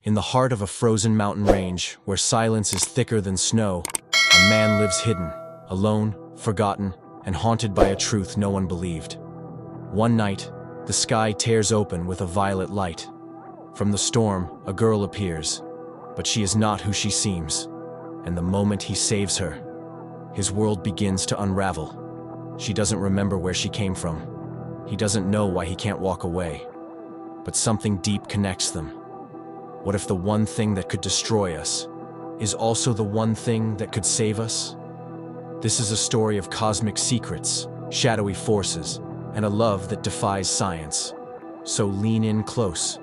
In the heart of a frozen mountain range, where silence is thicker than snow, a man lives hidden, alone, forgotten, and haunted by a truth no one believed. One night, the sky tears open with a violet light. From the storm, a girl appears, but she is not who she seems. And the moment he saves her, his world begins to unravel. She doesn't remember where she came from. He doesn't know why he can't walk away. But something deep connects them. What if the one thing that could destroy us is also the one thing that could save us? This is a story of cosmic secrets, shadowy forces, and a love that defies science. So lean in close.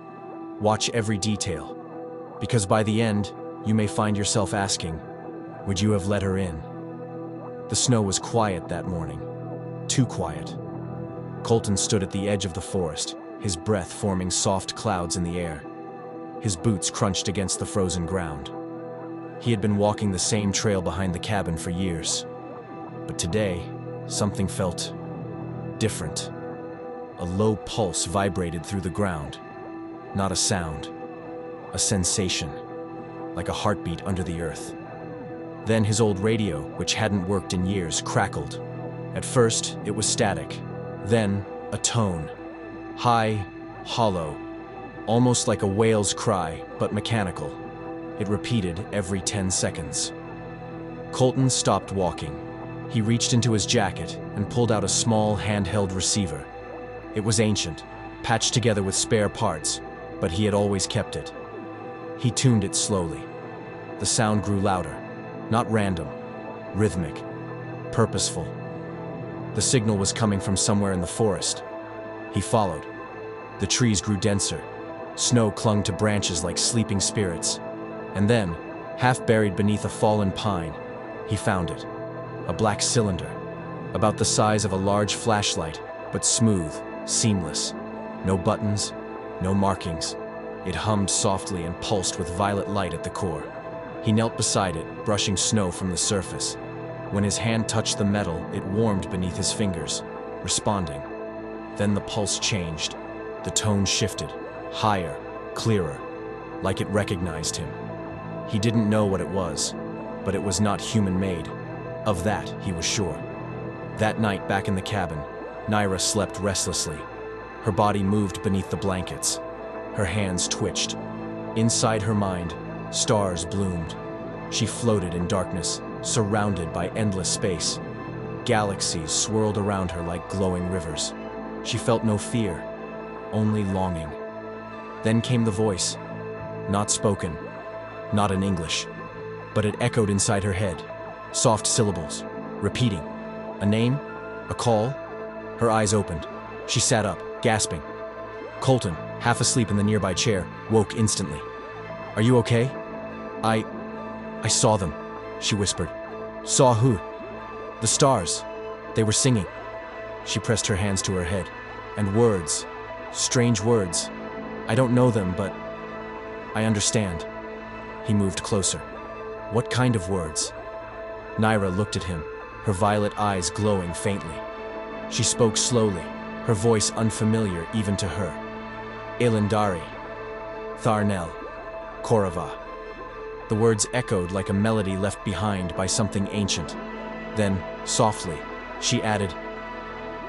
Watch every detail. Because by the end, you may find yourself asking, would you have let her in? The snow was quiet that morning. Too quiet. Colton stood at the edge of the forest, his breath forming soft clouds in the air. His boots crunched against the frozen ground. He had been walking the same trail behind the cabin for years. But today, something felt different. A low pulse vibrated through the ground. Not a sound, a sensation, like a heartbeat under the earth. Then his old radio, which hadn't worked in years, crackled. At first, it was static. Then, a tone. High, hollow, almost like a whale's cry, but mechanical. It repeated every 10 seconds. Colton stopped walking. He reached into his jacket and pulled out a small handheld receiver. It was ancient, patched together with spare parts, but he had always kept it. He tuned it slowly. The sound grew louder, not random, rhythmic, purposeful. The signal was coming from somewhere in the forest. He followed. The trees grew denser. Snow clung to branches like sleeping spirits. And then, half buried beneath a fallen pine, he found it. A black cylinder, about the size of a large flashlight, but smooth, seamless. No buttons, no markings. It hummed softly and pulsed with violet light at the core. He knelt beside it, brushing snow from the surface. When his hand touched the metal, it warmed beneath his fingers, responding. Then the pulse changed. The tone shifted, higher, clearer, like it recognized him. He didn't know what it was, but it was not human-made. Of that, he was sure. That night back in the cabin, Naira slept restlessly. Her body moved beneath the blankets. Her hands twitched. Inside her mind, stars bloomed. She floated in darkness, surrounded by endless space. Galaxies swirled around her like glowing rivers. She felt no fear, only longing. Then came the voice, not spoken, not in English, but it echoed inside her head, soft syllables, repeating. A name? A call? Her eyes opened. She sat up, gasping. Colton, half asleep in the nearby chair, woke instantly. Are you okay? I saw them, she whispered. Saw who? The stars. They were singing. She pressed her hands to her head. And words. Strange words. I don't know them, but I understand. He moved closer. What kind of words? Naira looked at him, her violet eyes glowing faintly. She spoke slowly, her voice unfamiliar even to her. Ilindari, Tharnel, Korava. The words echoed like a melody left behind by something ancient. Then, softly, she added,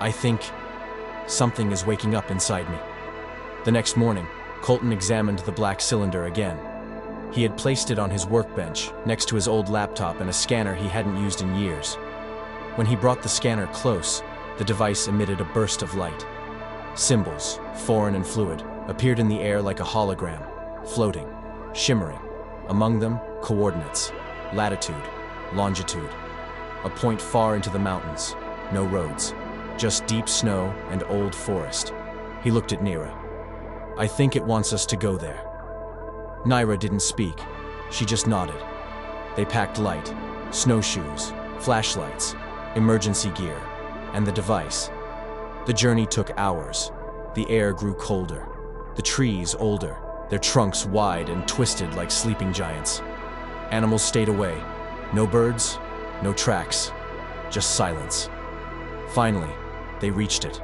I think something is waking up inside me. The next morning, Colton examined the black cylinder again. He had placed it on his workbench, next to his old laptop and a scanner he hadn't used in years. When he brought the scanner close, the device emitted a burst of light. Symbols, foreign and fluid, appeared in the air like a hologram, floating, shimmering. Among them, coordinates, latitude, longitude. A point far into the mountains, no roads, just deep snow and old forest. He looked at Naira. I think it wants us to go there. Naira didn't speak. She just nodded. They packed light, snowshoes, flashlights, emergency gear, and the device. The journey took hours. The air grew colder. The trees older, their trunks wide and twisted like sleeping giants. Animals stayed away. No birds, no tracks, just silence. Finally, they reached it.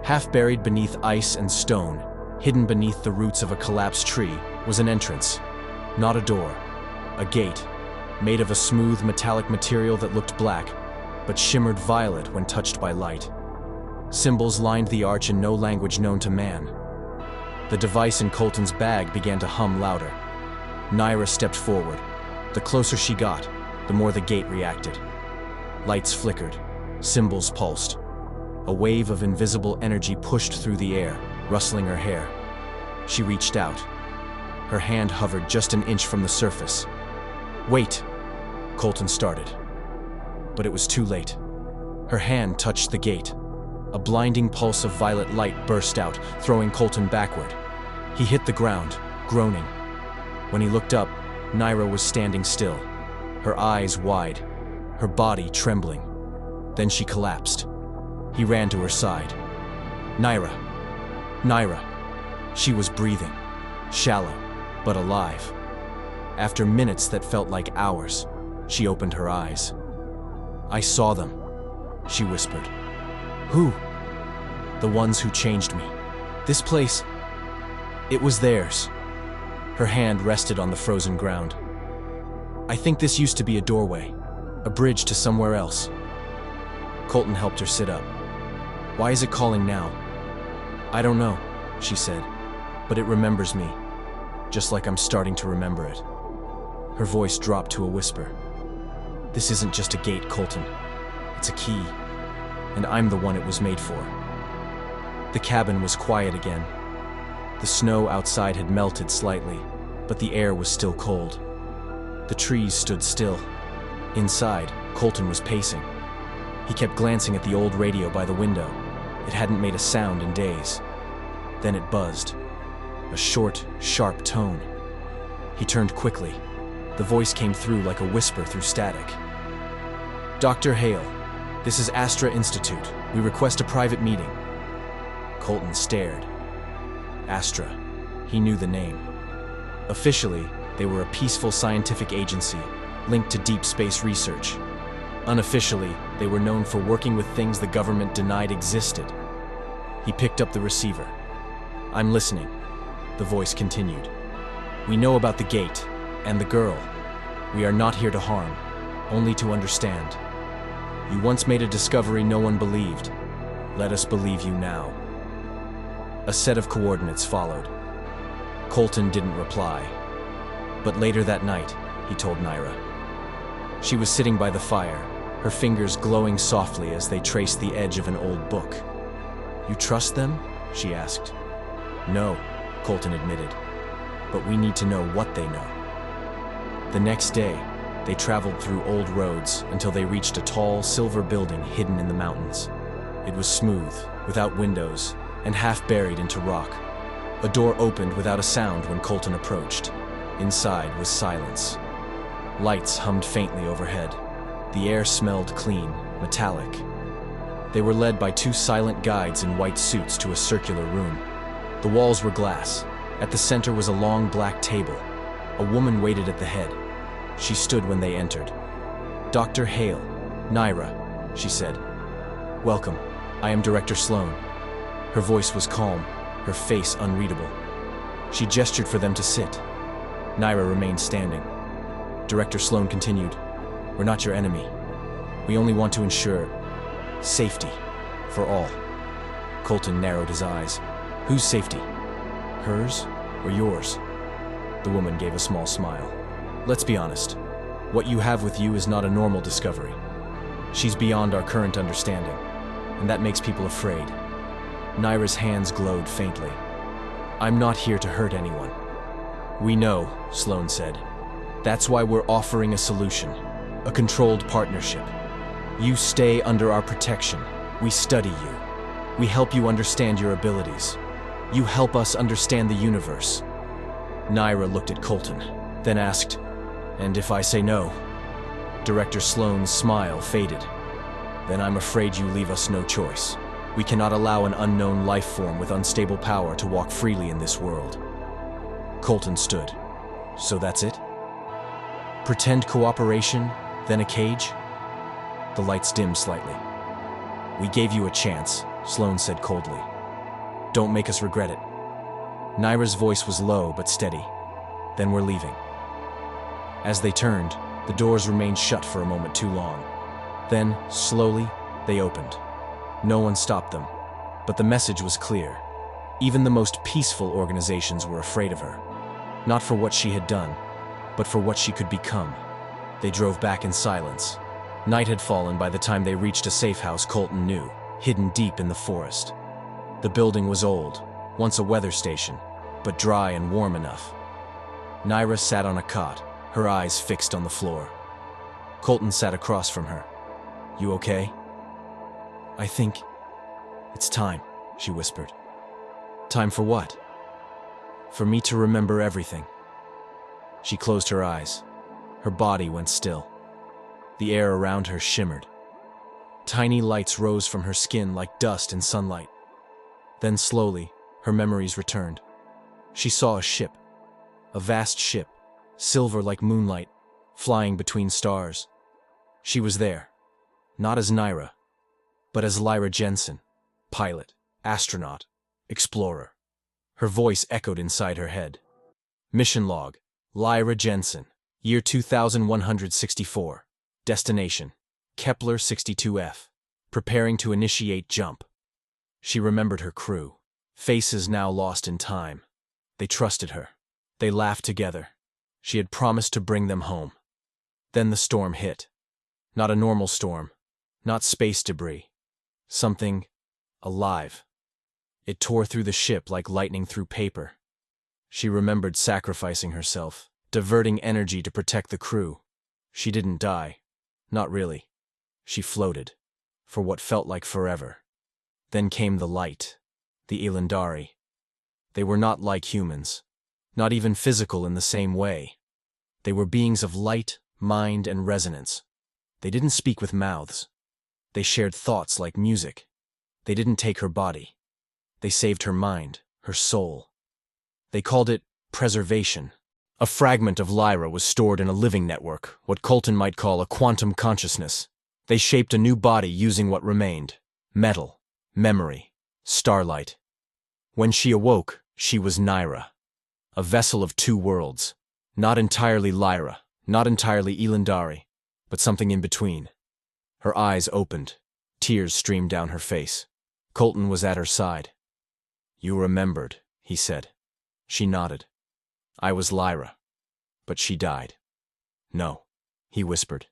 Half buried beneath ice and stone, hidden beneath the roots of a collapsed tree, was an entrance, not a door, a gate, made of a smooth metallic material that looked black, but shimmered violet when touched by light. Symbols lined the arch in no language known to man. The device in Colton's bag began to hum louder. Naira stepped forward. The closer she got, the more the gate reacted. Lights flickered, symbols pulsed. A wave of invisible energy pushed through the air, rustling her hair. She reached out. Her hand hovered just an inch from the surface. "Wait," Colton started. But it was too late. Her hand touched the gate. A blinding pulse of violet light burst out, throwing Colton backward. He hit the ground, groaning. When he looked up, Naira was standing still, her eyes wide, her body trembling. Then she collapsed. He ran to her side. "Naira! Naira!" She was breathing, shallow, but alive. After minutes that felt like hours, she opened her eyes. "I saw them," she whispered. "Who?" "The ones who changed me. This place, it was theirs." Her hand rested on the frozen ground. "I think this used to be a doorway, a bridge to somewhere else." Colton helped her sit up. "Why is it calling now?" "I don't know," she said, "but it remembers me, just like I'm starting to remember it." Her voice dropped to a whisper. "This isn't just a gate, Colton. It's a key, and I'm the one it was made for." The cabin was quiet again. The snow outside had melted slightly, but the air was still cold. The trees stood still. Inside, Colton was pacing. He kept glancing at the old radio by the window. It hadn't made a sound in days. Then it buzzed. A short, sharp tone. He turned quickly. The voice came through like a whisper through static. "Dr. Hale, this is Astra Institute. We request a private meeting." Colton stared. Astra. He knew the name. Officially, they were a peaceful scientific agency linked to deep space research. Unofficially, they were known for working with things the government denied existed. He picked up the receiver. "I'm listening," the voice continued. "We know about the gate and the girl. We are not here to harm, only to understand. You once made a discovery no one believed. Let us believe you now." A set of coordinates followed. Colton didn't reply. But later that night, he told Naira. She was sitting by the fire, her fingers glowing softly as they traced the edge of an old book. "You trust them?" she asked. "No," Colton admitted. "But we need to know what they know." The next day, they traveled through old roads until they reached a tall, silver building hidden in the mountains. It was smooth, without windows, and half buried into rock. A door opened without a sound when Colton approached. Inside was silence. Lights hummed faintly overhead. The air smelled clean, metallic. They were led by two silent guides in white suits to a circular room. The walls were glass. At the center was a long black table. A woman waited at the head. She stood when they entered. "Dr. Hale, Naira," she said. "Welcome. I am Director Sloan." Her voice was calm, her face unreadable. She gestured for them to sit. Naira remained standing. Director Sloan continued, "We're not your enemy. We only want to ensure safety for all." Colton narrowed his eyes. "Whose safety? Hers or yours?" The woman gave a small smile. "Let's be honest. What you have with you is not a normal discovery. She's beyond our current understanding, and that makes people afraid." Naira's hands glowed faintly. "I'm not here to hurt anyone." "We know," Sloan said. "That's why we're offering a solution, a controlled partnership. You stay under our protection. We study you. We help you understand your abilities. You help us understand the universe." Naira looked at Colton, then asked, "And if I say no?" Director Sloan's smile faded. "Then I'm afraid you leave us no choice. We cannot allow an unknown life form with unstable power to walk freely in this world." Colton stood. "So that's it? Pretend cooperation, then a cage?" The lights dimmed slightly. "We gave you a chance," Sloan said coldly. "Don't make us regret it." Naira's voice was low but steady. Then we're leaving. As they turned, the doors remained shut for a moment too long. Then, slowly, they opened. No one stopped them, but the message was clear. Even the most peaceful organizations were afraid of her. Not for what she had done, but for what she could become. They drove back in silence. Night had fallen by the time they reached a safe house Colton knew, hidden deep in the forest. The building was old, once a weather station, but dry and warm enough. Naira sat on a cot, her eyes fixed on the floor. Colton sat across from her. "You okay?" "I think it's time," she whispered. "Time for what?" "For me to remember everything." She closed her eyes. Her body went still. The air around her shimmered. Tiny lights rose from her skin like dust in sunlight. Then slowly, her memories returned. She saw a ship, a vast ship, silver like moonlight, flying between stars. She was there, not as Naira, but as Lyra Jensen, pilot, astronaut, explorer. Her voice echoed inside her head. Mission log, Lyra Jensen, year 2164. Destination, Kepler 62F. Preparing to initiate jump. She remembered her crew, faces now lost in time. They trusted her. They laughed together. She had promised to bring them home. Then the storm hit. Not a normal storm, not space debris. Something alive. It tore through the ship like lightning through paper. She remembered sacrificing herself, diverting energy to protect the crew. She didn't die. Not really. She floated, for what felt like forever. Then came the light, the Elandari. They were not like humans, not even physical in the same way. They were beings of light, mind, and resonance. They didn't speak with mouths. They shared thoughts like music. They didn't take her body. They saved her mind, her soul. They called it preservation. A fragment of Lyra was stored in a living network, what Colton might call a quantum consciousness. They shaped a new body using what remained: metal, memory, starlight. When she awoke, she was Naira, a vessel of two worlds, not entirely Lyra, not entirely Elandari, but something in between. Her eyes opened, tears streamed down her face. Colton was at her side. "You remembered," he said. She nodded. "I was Lyra, but she died." "No," he whispered.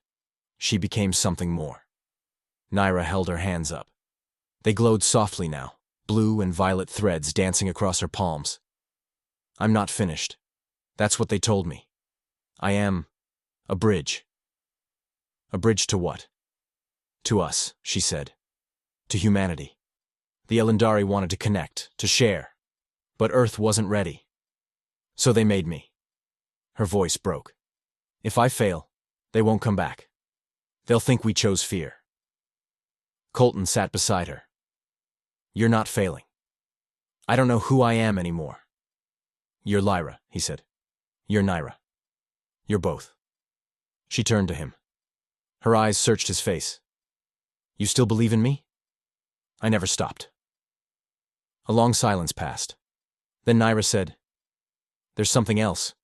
"She became something more." Naira held her hands up. They glowed softly now, blue and violet threads dancing across her palms. "I'm not finished. That's what they told me. I am a bridge." "A bridge to what?" "To us," she said. "To humanity. The Elandari wanted to connect, to share. But Earth wasn't ready. So they made me." Her voice broke. "If I fail, they won't come back. They'll think we chose fear." Colton sat beside her. "You're not failing. I don't know who I am anymore." "You're Lyra," he said. "You're Naira. You're both." She turned to him. Her eyes searched his face. "You still believe in me?" "I never stopped." A long silence passed. Then Naira said, "There's something else.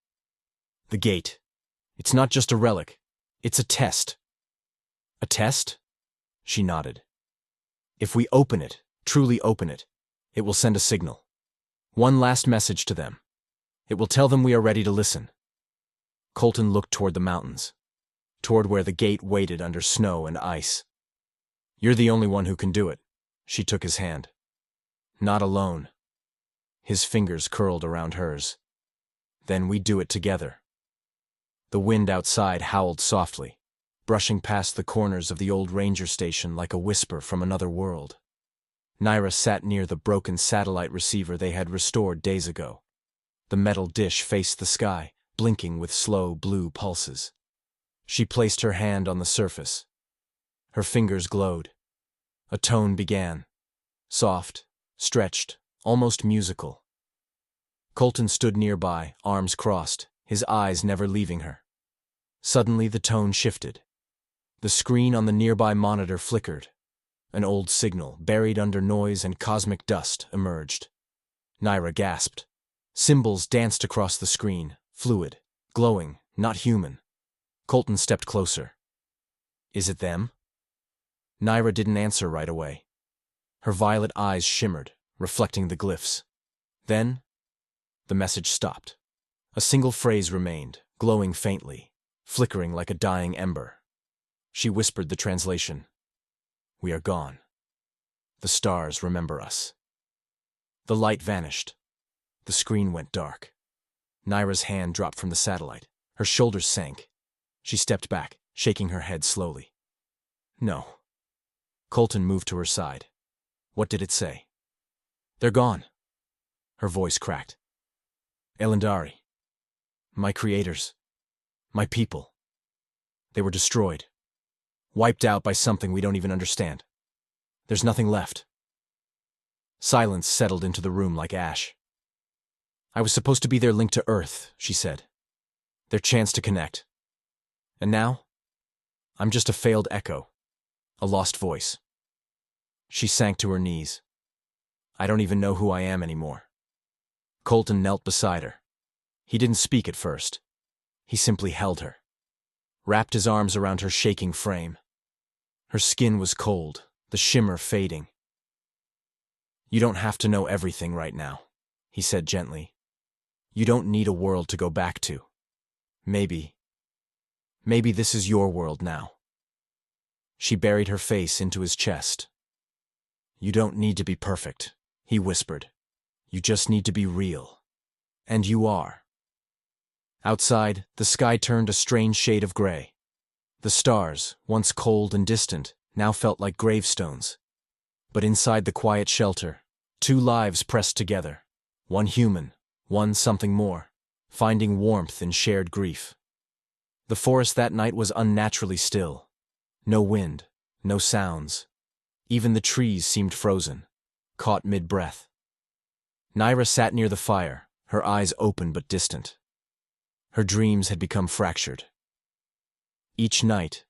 The gate. It's not just a relic. It's a test." "A test?" She nodded. "If we open it, truly open it, it will send a signal. One last message to them. It will tell them we are ready to listen." Colton looked toward the mountains, toward where the gate waited under snow and ice. "You're the only one who can do it." She took his hand. "Not alone." His fingers curled around hers. "Then we do it together." The wind outside howled softly, brushing past the corners of the old ranger station like a whisper from another world. Naira sat near the broken satellite receiver they had restored days ago. The metal dish faced the sky, blinking with slow blue pulses. She placed her hand on the surface. Her fingers glowed. A tone began. Soft, stretched, almost musical. Colton stood nearby, arms crossed, his eyes never leaving her. Suddenly the tone shifted. The screen on the nearby monitor flickered. An old signal, buried under noise and cosmic dust, emerged. Naira gasped. Symbols danced across the screen, Fluid, glowing, not human. Colton stepped closer. Is it them? Naira didn't answer right away. Her violet eyes shimmered, reflecting the glyphs. Then, the message stopped. A single phrase remained, glowing faintly, flickering like a dying ember. She whispered the translation. We are gone. The stars remember us. The light vanished. The screen went dark. Naira's hand dropped from the satellite. Her shoulders sank. She stepped back, shaking her head slowly. No. Colton moved to her side. What did it say? They're gone. Her voice cracked. Elendari. My creators. My people. They were destroyed. Wiped out by something we don't even understand. There's nothing left. Silence settled into the room like ash. I was supposed to be their link to Earth, she said. Their chance to connect. And now? I'm just a failed echo. A lost voice. She sank to her knees. I don't even know who I am anymore. Colton knelt beside her. He didn't speak at first. He simply held her. Wrapped his arms around her shaking frame. Her skin was cold, the shimmer fading. You don't have to know everything right now, he said gently. You don't need a world to go back to. Maybe this is your world now. She buried her face into his chest. You don't need to be perfect, he whispered. You just need to be real. And you are. Outside, the sky turned a strange shade of gray. The stars, once cold and distant, now felt like gravestones. But inside the quiet shelter, two lives pressed together. One human, one something more, finding warmth in shared grief. The forest that night was unnaturally still. No wind, no sounds. Even the trees seemed frozen, caught mid-breath. Naira sat near the fire, her eyes open but distant. Her dreams had become fractured. Each night,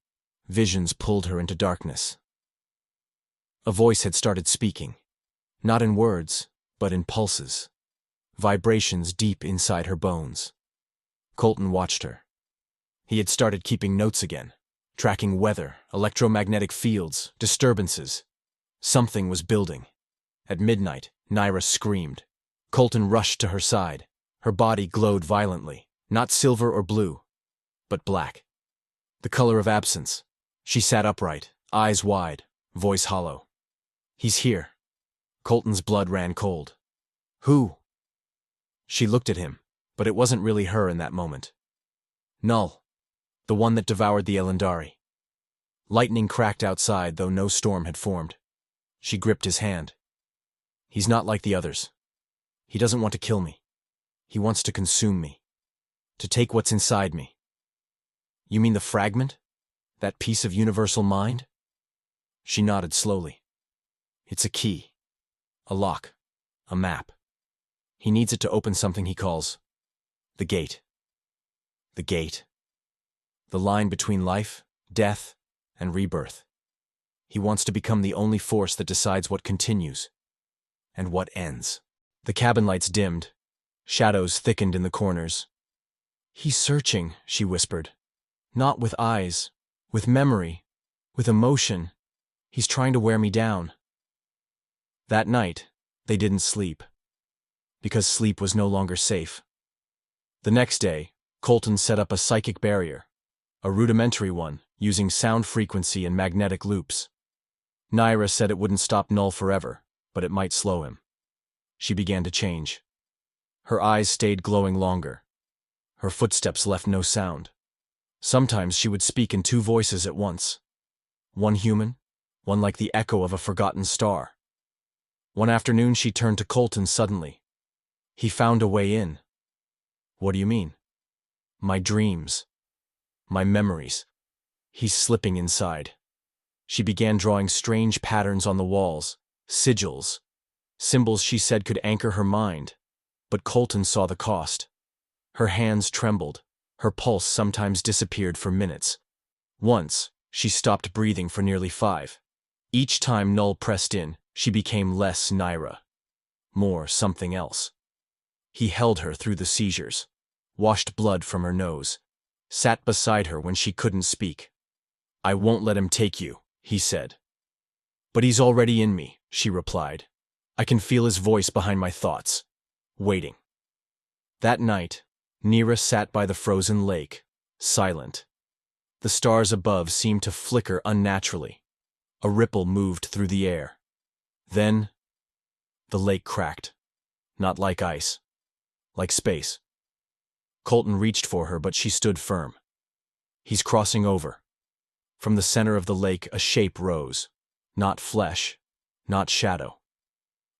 visions pulled her into darkness. A voice had started speaking, not in words, but in pulses, vibrations deep inside her bones. Colton watched her. He had started keeping notes again, tracking weather, electromagnetic fields, disturbances. Something was building. At midnight, Naira screamed. Colton rushed to her side. Her body glowed violently, not silver or blue, but black. The color of absence. She sat upright, eyes wide, voice hollow. He's here. Colton's blood ran cold. Who? She looked at him, but it wasn't really her in that moment. Null. The one that devoured the Elendari. Lightning cracked outside, though no storm had formed. She gripped his hand. He's not like the others. He doesn't want to kill me. He wants to consume me. To take what's inside me. You mean the fragment? That piece of universal mind? She nodded slowly. It's a key. A lock. A map. He needs it to open something he calls the gate. The gate. The line between life, death, and rebirth. He wants to become the only force that decides what continues and what ends. The cabin lights dimmed. Shadows thickened in the corners. He's searching, she whispered. Not with eyes, with memory, with emotion. He's trying to wear me down. That night, they didn't sleep, because sleep was no longer safe. The next day, Colton set up a psychic barrier, a rudimentary one, using sound frequency and magnetic loops. Naira said it wouldn't stop Null forever, but it might slow him. She began to change. Her eyes stayed glowing longer. Her footsteps left no sound. Sometimes she would speak in two voices at once. One human, one like the echo of a forgotten star. One afternoon she turned to Colton suddenly. He found a way in. What do you mean? My dreams. My memories. He's slipping inside. She began drawing strange patterns on the walls, sigils, symbols she said could anchor her mind, but Colton saw the cost. Her hands trembled, her pulse sometimes disappeared for minutes. Once, she stopped breathing for nearly 5. Each time Null pressed in, she became less Naira, more something else. He held her through the seizures. washed blood from her nose, sat beside her when she couldn't speak. "I won't let him take you," he said. "But he's already in me," she replied. "I can feel his voice behind my thoughts, waiting." That night, Neera sat by the frozen lake, silent. The stars above seemed to flicker unnaturally. A ripple moved through the air. Then, the lake cracked. Not like ice, like space. Colton reached for her, but she stood firm. "He's crossing over." From the center of the lake, a shape rose. Not flesh, not shadow.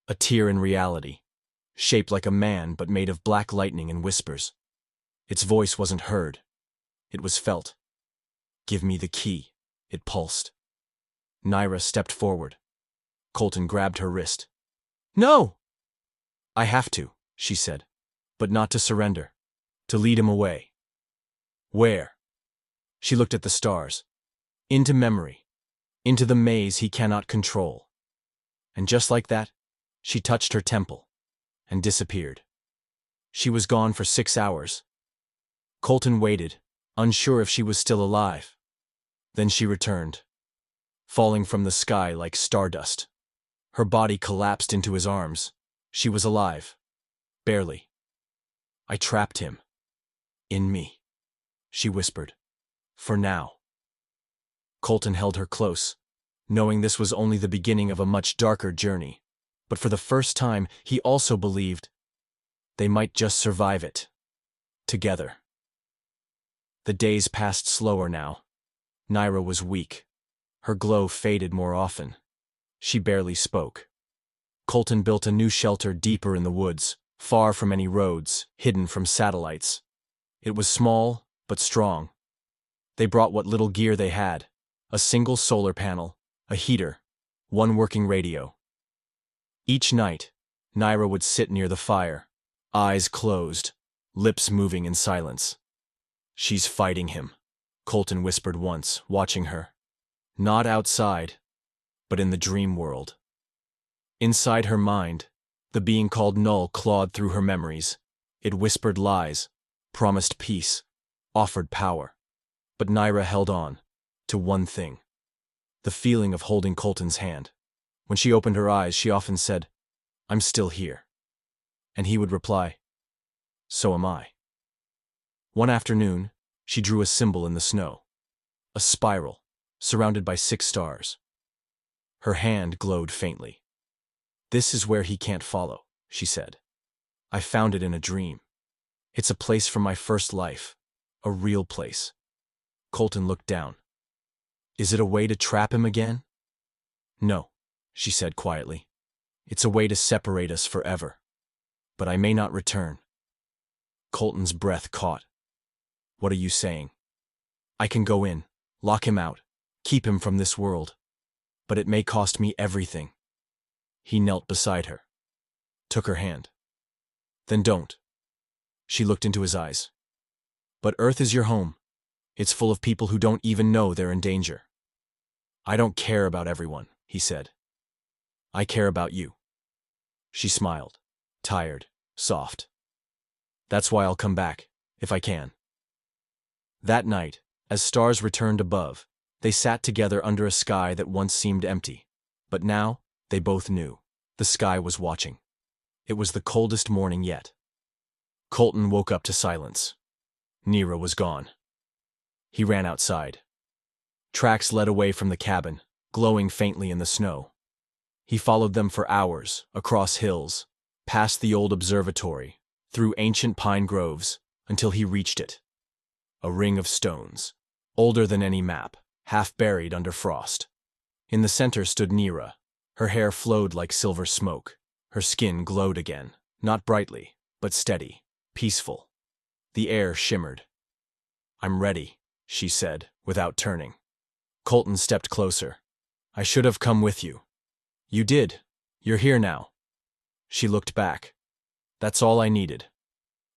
A tear in reality, shaped like a man but made of black lightning and whispers. Its voice wasn't heard. It was felt. "Give me the key," it pulsed. Neera stepped forward. Colton grabbed her wrist. "No!" "I have to," she said, "but not to surrender. To lead him away." "Where?" She looked at the stars. "Into memory. Into the maze he cannot control." And just like that, she touched her temple and disappeared. She was gone for 6 hours. Colton waited, unsure if she was still alive. Then she returned, falling from the sky like stardust. Her body collapsed into his arms. She was alive. Barely. "I trapped him. In me," she whispered. "For now." Colton held her close, knowing this was only the beginning of a much darker journey. But for the first time, he also believed they might just survive it. Together. The days passed slower now. Neera was weak. Her glow faded more often. She barely spoke. Colton built a new shelter deeper in the woods, far from any roads, hidden from satellites. It was small, but strong. They brought what little gear they had: a single solar panel, a heater, one working radio. Each night, Neera would sit near the fire, eyes closed, lips moving in silence. "She's fighting him," Colton whispered once, watching her. Not outside, but in the dream world. Inside her mind, the being called Null clawed through her memories. It whispered lies, promised peace, offered power. But Neera held on to one thing: the feeling of holding Colton's hand. When she opened her eyes, she often said, "I'm still here." And he would reply, "So am I." One afternoon, she drew a symbol in the snow. A spiral, surrounded by 6 stars. Her hand glowed faintly. "This is where he can't follow," she said. "I found it in a dream. It's a place from my first life. A real place." Colton looked down. "Is it a way to trap him again?" "No," she said quietly. "It's a way to separate us forever. But I may not return." Colton's breath caught. "What are you saying?" "I can go in, lock him out, keep him from this world. But it may cost me everything." He knelt beside her, took her hand. "Then don't." She looked into his eyes. "But Earth is your home. It's full of people who don't even know they're in danger." "I don't care about everyone," he said. "I care about you." She smiled, tired, soft. "That's why I'll come back, if I can." That night, as stars returned above, they sat together under a sky that once seemed empty. But now, they both knew. The sky was watching. It was the coldest morning yet. Colton woke up to silence. Neera was gone. He ran outside. Tracks led away from the cabin, glowing faintly in the snow. He followed them for hours, across hills, past the old observatory, through ancient pine groves, until he reached it. A ring of stones, older than any map, half buried under frost. In the center stood Neera. Her hair flowed like silver smoke. Her skin glowed again, not brightly, but steady, peaceful. The air shimmered. "I'm ready," she said, without turning. Colton stepped closer. "I should have come with you." "You did. You're here now." She looked back. "That's all I needed."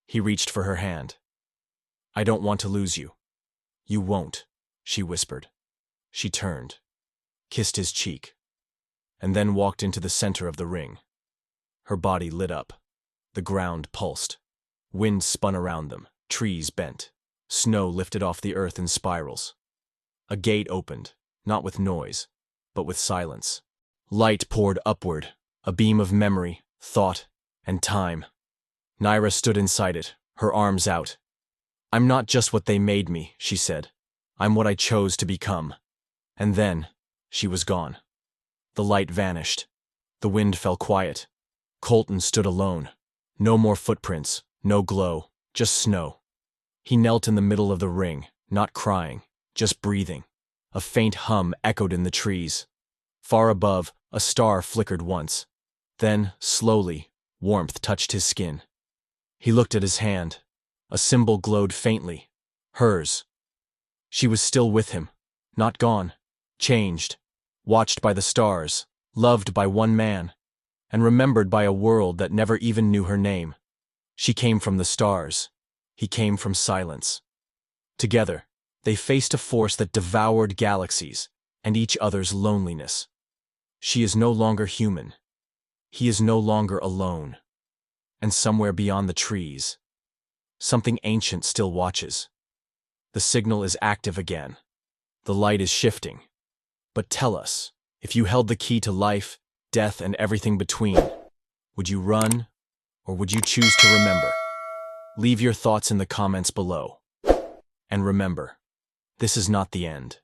He reached for her hand. "I don't want to lose you." "You won't," she whispered. She turned, kissed his cheek, and then walked into the center of the ring. Her body lit up. The ground pulsed. Wind spun around them, Trees bent. Snow lifted off the earth in spirals. A gate opened, not with noise, but with silence. Light poured upward, a beam of memory, thought, and time. Naira stood inside it, her arms out. "I'm not just what they made me," she said. "I'm what I chose to become." And then, she was gone. The light vanished. The wind fell quiet. Colton stood alone. No more footprints, no glow, just snow. He knelt in the middle of the ring, not crying, just breathing. A faint hum echoed in the trees. Far above, a star flickered once. Then, slowly, warmth touched his skin. He looked at his hand. A symbol glowed faintly. Hers. She was still with him. Not gone. Changed. Watched by the stars. Loved by one man. And remembered by a world that never even knew her name. She came from the stars. He came from silence. Together, they faced a force that devoured galaxies and each other's loneliness. She is no longer human. He is no longer alone. And somewhere beyond the trees, something ancient still watches. The signal is active again. The light is shifting. But tell us, if you held the key to life, death, and everything between, would you run, or would you choose to remember? Leave your thoughts in the comments below. And remember, this is not the end.